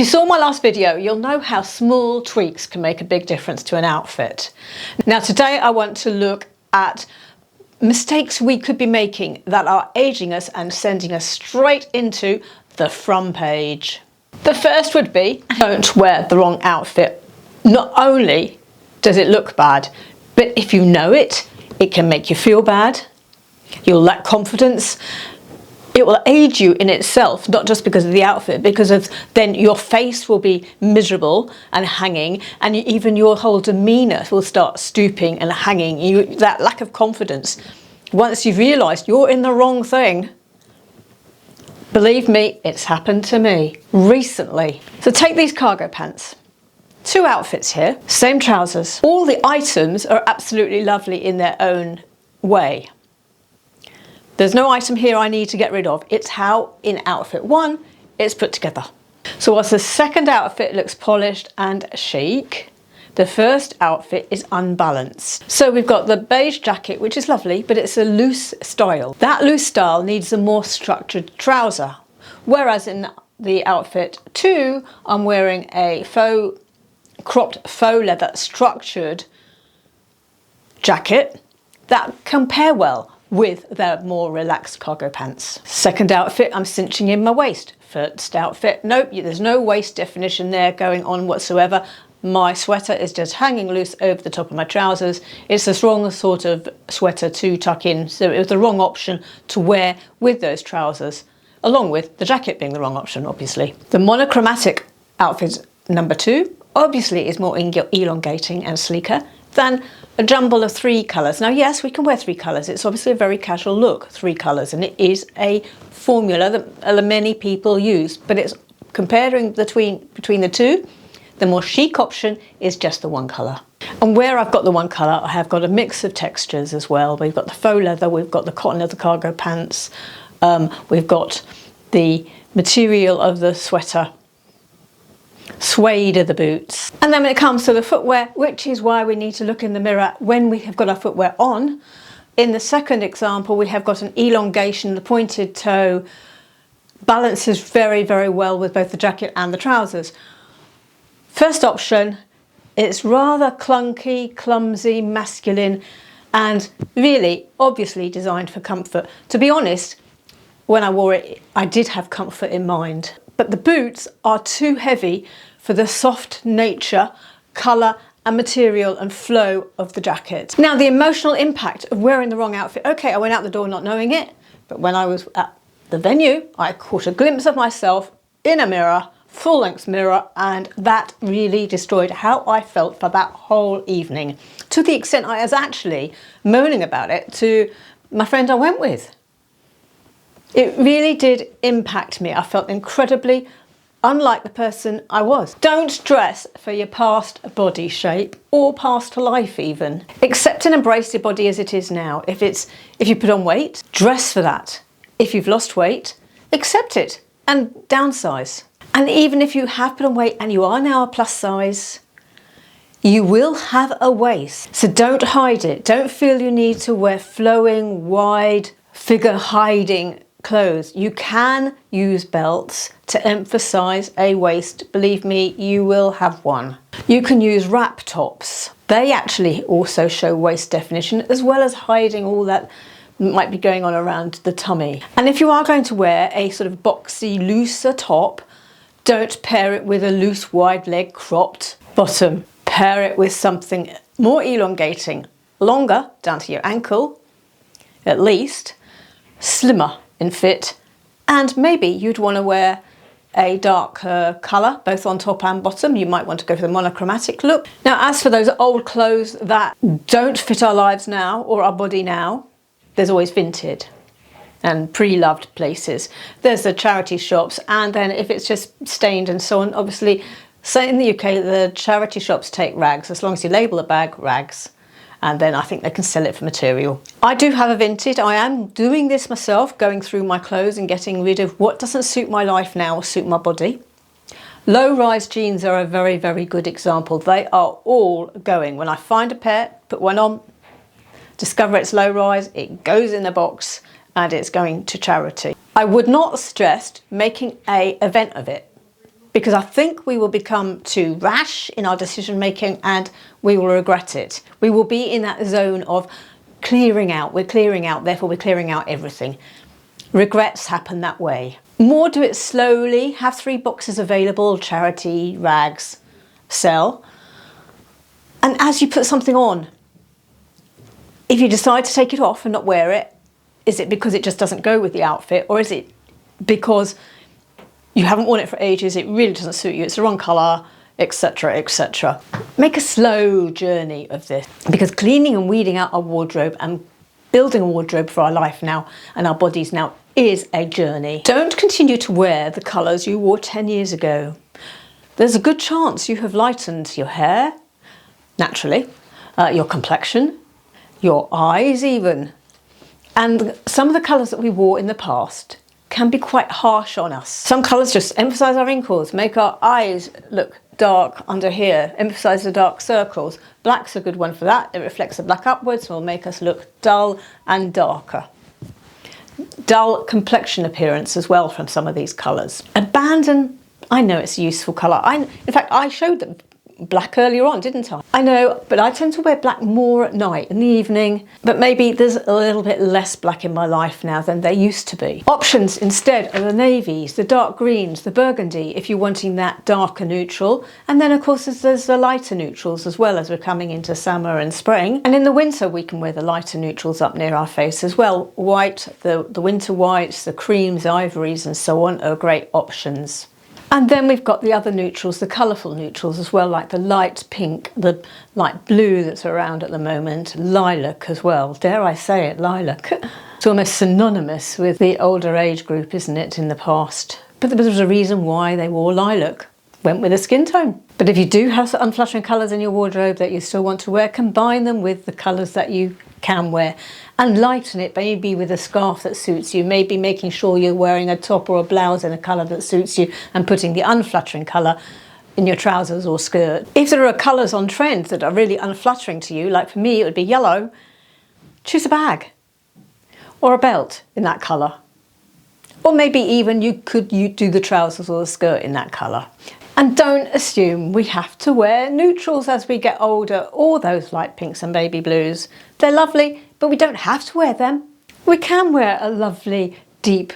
If you saw my last video, you'll know how small tweaks can make a big difference to an outfit. Now today I want to look at mistakes we could be making that are aging us and sending us straight into the front page. The first would be, don't wear the wrong outfit. Not only does it look bad, but if you know it, it can make you feel bad. You'll lack confidence. It will age you in itself, not just because of the outfit, because of then your face will be miserable and hanging, and even your whole demeanour will start stooping and hanging. That lack of confidence. Once you've realised you're in the wrong thing, believe me, it's happened to me recently. So take these cargo pants. 2 outfits here, same trousers. All the items are absolutely lovely in their own way. There's no item here I need to get rid of. It's how in outfit 1 it's put together. So whilst the second outfit looks polished and chic, the first outfit is unbalanced. So we've got the beige jacket, which is lovely, but it's a loose style. That loose style needs a more structured trouser. Whereas in the outfit 2, I'm wearing a cropped faux leather structured jacket that can pair well with their more relaxed cargo pants. Second outfit, I'm cinching in my waist. First outfit, nope, there's no waist definition there going on whatsoever. My sweater is just hanging loose over the top of my trousers. It's the wrong sort of sweater to tuck in, so it was the wrong option to wear with those trousers, along with the jacket being the wrong option, obviously. The monochromatic outfit number 2 obviously is more elongating and sleeker than a jumble of 3 colours. Now yes, we can wear 3 colours. It's obviously a very casual look, 3 colours, and it is a formula that many people use, but it's comparing between the 2, the more chic option is just the 1 colour. And where I've got the 1 colour, I have got a mix of textures as well. We've got the faux leather, we've got the cotton leather cargo pants, we've got the material of the sweater, suede of the boots. And then when it comes to the footwear, which is why we need to look in the mirror when we have got our footwear on. In the second example, we have got an elongation, the pointed toe balances very, very well with both the jacket and the trousers. First option, it's rather clunky, clumsy, masculine, and really obviously designed for comfort. To be honest, when I wore it, I did have comfort in mind. But the boots are too heavy for the soft nature, colour and material and flow of the jacket. Now the emotional impact of wearing the wrong outfit. Okay, I went out the door not knowing it, but when I was at the venue, I caught a glimpse of myself in a mirror, full-length mirror, and that really destroyed how I felt for that whole evening. To the extent I was actually moaning about it to my friend I went with. It really did impact me. I felt incredibly unlike the person I was. Don't dress for your past body shape or past life even. Accept and embrace your body as it is now. If you put on weight, dress for that. If you've lost weight, accept it and downsize. And even if you have put on weight and you are now a plus size, you will have a waist. So don't hide it. Don't feel you need to wear flowing, wide, figure hiding clothes. You can use belts to emphasize a waist. Believe me, you will have one. You can use wrap tops. They actually also show waist definition as well as hiding all that might be going on around the tummy. And if you are going to wear a sort of boxy, looser top, don't pair it with a loose, wide leg cropped bottom. Pair it with something more elongating, longer down to your ankle, at least, slimmer in fit, and maybe you'd want to wear a darker colour both on top and bottom. You might want to go for the monochromatic look. Now as for those old clothes that don't fit our lives now or our body now, there's always Vinted and pre-loved places. There's the charity shops, and then if it's just stained and so on, obviously, so in the UK the charity shops take rags, as long as you label the bag rags, and then I think they can sell it for material. I do have a Vinted. I am doing this myself, going through my clothes and getting rid of what doesn't suit my life now or suit my body. Low-rise jeans are a very, very good example. They are all going. When I find a pair, put one on, discover it's low-rise, it goes in the box and it's going to charity. I would not suggest making an event of it. because I think we will become too rash in our decision making and we will regret it. We will be in that zone of clearing out. We're clearing out, therefore we're clearing out everything. Regrets happen that way. More do it slowly. Have 3 boxes available, charity, rags, sell. And as you put something on, if you decide to take it off and not wear it, is it because it just doesn't go with the outfit, or is it because you haven't worn it for ages, it really doesn't suit you, it's the wrong colour, etc, etc. Make a slow journey of this, because cleaning and weeding out our wardrobe and building a wardrobe for our life now and our bodies now is a journey. Don't continue to wear the colours you wore 10 years ago. There's a good chance you have lightened your hair, naturally, your complexion, your eyes even. And some of the colours that we wore in the past can be quite harsh on us. Some colours just emphasise our wrinkles, make our eyes look dark under here, emphasise the dark circles. Black's a good one for that. It reflects the black upwards and will make us look dull and darker. Dull complexion appearance as well from some of these colours. Abandon, I know it's a useful colour. In fact, I showed them black earlier on, didn't I? I know, but I tend to wear black more at night, in the evening, but maybe there's a little bit less black in my life now than there used to be. Options instead are the navies, the dark greens, the burgundy, if you're wanting that darker neutral. And then of course there's the lighter neutrals as well, as we're coming into summer and spring. And in the winter we can wear the lighter neutrals up near our face as well. White, the winter whites, the creams, ivories and so on are great options. And then we've got the other neutrals, the colourful neutrals as well, like the light pink, the light blue that's around at the moment, lilac as well. Dare I say it, lilac. It's almost synonymous with the older age group, isn't it, in the past? But there was a reason why they wore lilac. Went with a skin tone. But if you do have unflattering colours in your wardrobe that you still want to wear, combine them with the colours that you can wear and lighten it, maybe with a scarf that suits you, maybe making sure you're wearing a top or a blouse in a colour that suits you and putting the unflattering colour in your trousers or skirt. If there are colours on trend that are really unflattering to you, like for me it would be yellow, choose a bag or a belt in that colour. Or maybe even you do the trousers or the skirt in that colour. And don't assume we have to wear neutrals as we get older, or those light pinks and baby blues. They're lovely, but we don't have to wear them. We can wear a lovely deep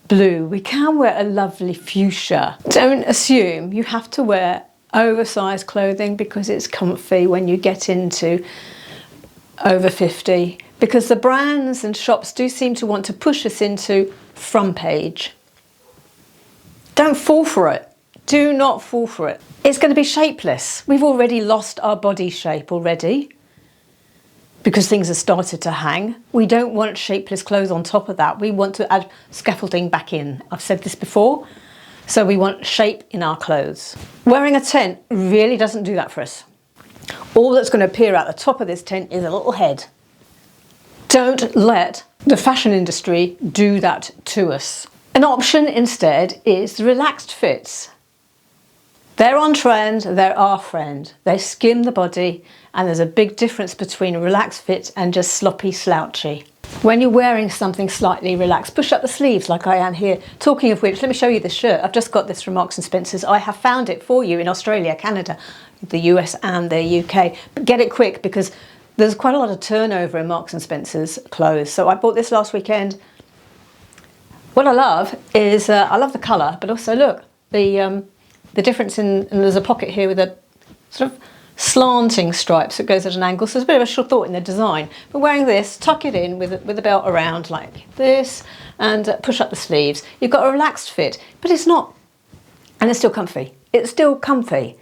blue. We can wear a lovely fuchsia. Don't assume you have to wear oversized clothing because it's comfy when you get into over 50. Because the brands and shops do seem to want to push us into front page. Don't fall for it. Do not fall for it. It's going to be shapeless. We've already lost our body shape already because things have started to hang. We don't want shapeless clothes on top of that. We want to add scaffolding back in. I've said this before. So we want shape in our clothes. Wearing a tent really doesn't do that for us. All that's going to appear at the top of this tent is a little head. Don't let the fashion industry do that to us. An option instead is the relaxed fits. They're on trend, they're our friend. They skim the body, and there's a big difference between a relaxed fit and just sloppy slouchy. When you're wearing something slightly relaxed, push up the sleeves like I am here. Talking of which, let me show you this shirt. I've just got this from Marks & Spencer's. I have found it for you in Australia, Canada, the US and the UK. But get it quick because there's quite a lot of turnover in Marks & Spencer's clothes. So I bought this last weekend. What I love is, I love the colour, but also look, the difference in, and there's a pocket here with a sort of slanting stripe, so it goes at an angle, so there's a bit of a short thought in the design. But wearing this, tuck it in with a belt around like this and push up the sleeves. You've got a relaxed fit, but it's not, and it's still comfy. It's still comfy,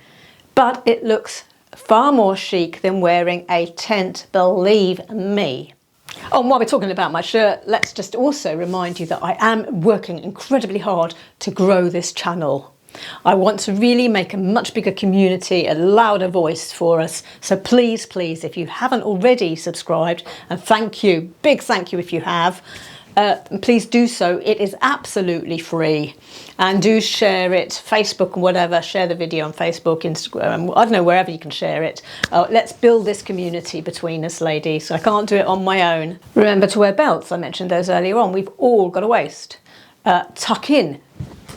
but it looks far more chic than wearing a tent, believe me. Oh, and while we're talking about my shirt, let's just also remind you that I am working incredibly hard to grow this channel. I want to really make a much bigger community, a louder voice for us. So please, please, if you haven't already subscribed, and thank you, big thank you if you have, please do so. It is absolutely free. And do share it, Facebook and whatever, share the video on Facebook, Instagram, I don't know, wherever you can share it. Let's build this community between us, ladies. I can't do it on my own. Remember to wear belts, I mentioned those earlier on. We've all got a waist. Tuck in.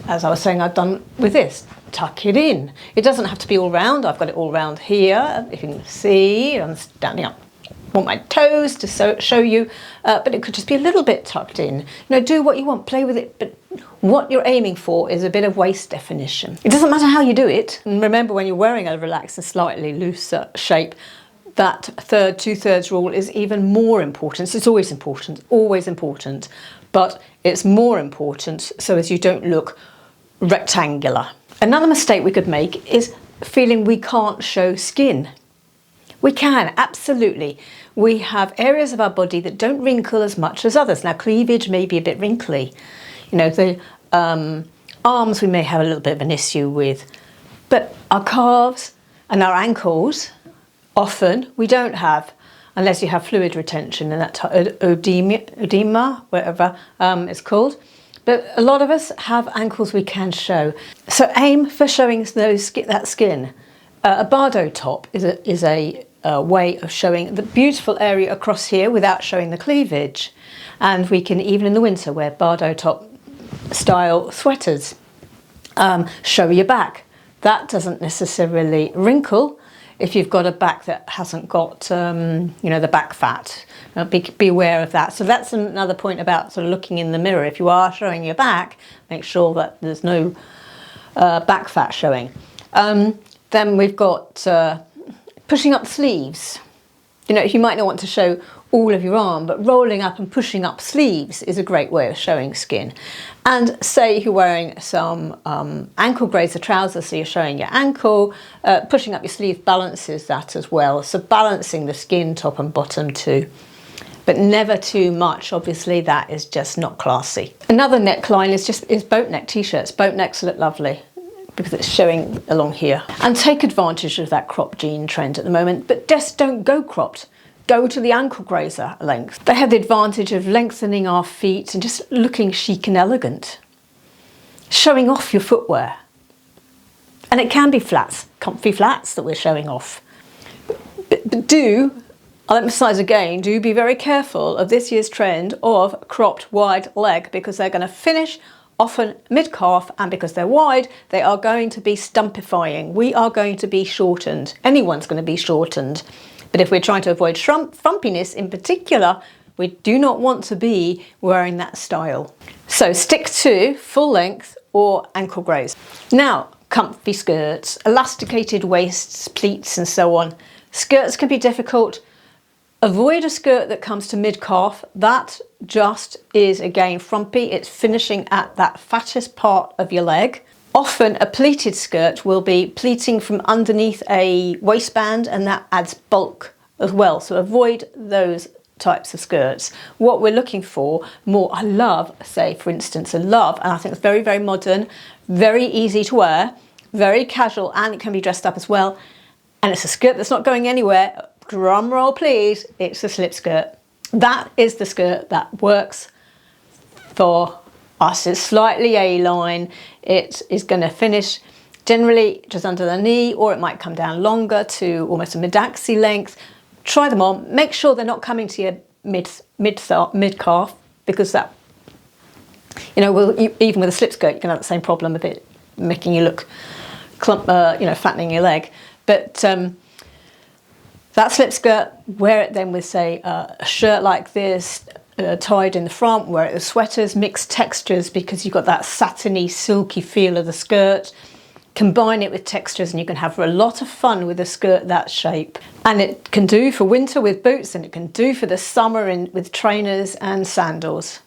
as I was saying, I've done with this. Tuck it in. It doesn't have to be all round. I've got it all round here. If you can see, I'm standing up. I want my toes to show you, but it could just be a little bit tucked in. You know, do what you want, play with it, but what you're aiming for is a bit of waist definition. It doesn't matter how you do it. And remember, when you're wearing a relaxed and slightly looser shape, that two-thirds rule is even more important. It's always important, but it's more important so as you don't look rectangular. Another mistake we could make is feeling we can't show skin. We can, absolutely. We have areas of our body that don't wrinkle as much as others. Now, cleavage may be a bit wrinkly. You know, the arms we may have a little bit of an issue with, but our calves and our ankles, often we don't have, unless you have fluid retention and that edema, whatever it's called. But a lot of us have ankles we can show. So aim for showing that skin. A BARDOT top is a way of showing the beautiful area across here without showing the cleavage. And we can, even in the winter, wear BARDOT top style sweaters. Show your back. That doesn't necessarily wrinkle if you've got a back that hasn't got, you know, the back fat. Be aware of that. So that's another point about sort of looking in the mirror. If you are showing your back, make sure that there's no back fat showing. Then we've got pushing up sleeves. You know, you might not want to show all of your arm, but rolling up and pushing up sleeves is a great way of showing skin. And say you're wearing some ankle grazer trousers, so you're showing your ankle, pushing up your sleeve balances that as well. So balancing the skin top and bottom too. But never too much, obviously, that is just not classy. Another neckline is boat neck t-shirts. Boat necks look lovely because it's showing along here. And take advantage of that crop jean trend at the moment, but just don't go cropped. Go to the ankle grazer length. They have the advantage of lengthening our feet and just looking chic and elegant. Showing off your footwear. And it can be flats, comfy flats that we're showing off. But I'll emphasise again, do be very careful of this year's trend of cropped wide leg, because they're going to finish often mid-calf, and because they're wide, they are going to be stumpifying. We are going to be shortened. Anyone's going to be shortened. But if we're trying to avoid frumpiness in particular, we do not want to be wearing that style. So stick to full length or ankle graze. Now, comfy skirts, elasticated waists, pleats and so on. Skirts can be difficult. Avoid a skirt that comes to mid-calf. That just is, again, frumpy. It's finishing at that fattest part of your leg. Often a pleated skirt will be pleating from underneath a waistband, and that adds bulk as well. So avoid those types of skirts. What we're looking for more, I love, say for instance, and I think it's very, very modern, very easy to wear, very casual, and it can be dressed up as well. And it's a skirt that's not going anywhere. Drum roll please, it's a slip skirt. That is the skirt that works for us. It's slightly A-line. It is going to finish generally just under the knee, or it might come down longer to almost a mid-axi length. Try them on. Make sure they're not coming to your mid-calf, because that, you know, even with a slip skirt, you can have the same problem with it making you look you know, fattening your leg. But that slip skirt, wear it then with, say, a shirt like this, tied in the front, wear it with sweaters, mixed textures, because you've got that satiny, silky feel of the skirt. Combine it with textures and you can have a lot of fun with a skirt that shape. And it can do for winter with boots, and it can do for the summer with trainers and sandals.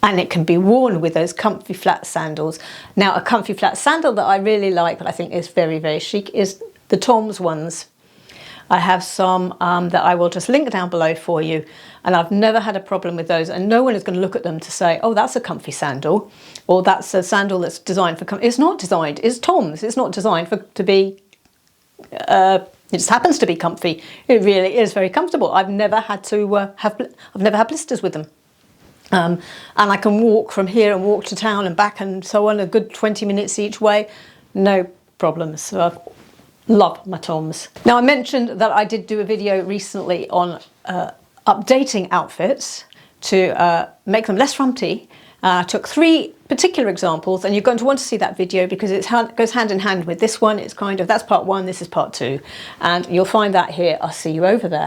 And it can be worn with those comfy flat sandals. Now, a comfy flat sandal that I really like, that I think is very, very chic, is the Tom's ones. I have some that I will just link down below for you, and I've never had a problem with those, and no one is going to look at them to say, oh, that's a comfy sandal, or that's a sandal that's designed for comfy. It's not designed, it's Tom's, it's not designed to be, it just happens to be comfy. It really is very comfortable. I've never had to I've never had blisters with them. And I can walk from here and walk to town and back and so on, a good 20 minutes each way, no problems. So I've love my Toms. Now, I mentioned that I did do a video recently on updating outfits to make them less frumpy. I took 3 particular examples, and you're going to want to see that video because it goes hand in hand with this one. It's kind of, that's part one, this is part two, and you'll find that here. I'll see you over there.